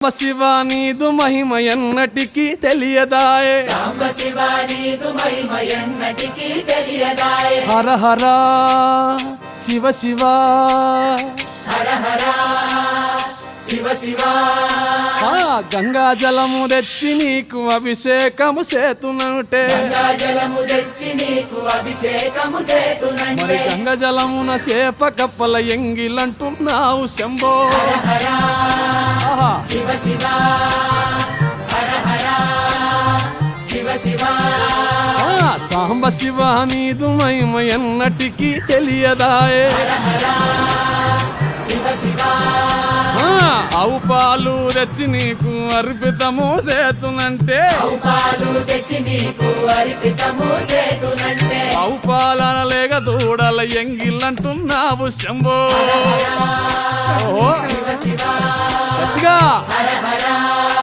శివ నీదు మహిమ ఎన్నటికీ తెలియదాయే, హర హర శివ శివ, గంగా జలము తెచ్చి నీకు అభిషేకము చేతునంటే, మరి గంగా జలమున సేప కప్పల ఎంగిలంటున్నావు శంభో. సాంబ శివ నీదు మహిమ ఎన్నటికీ తెలియదాయే, ఆవు పాలు తెచ్చి నీకు అర్పితము చేతునంటే, ఆవు పాలన లేక దూడల ఎంగిలంటున్నావు శంభో. గట్టిగా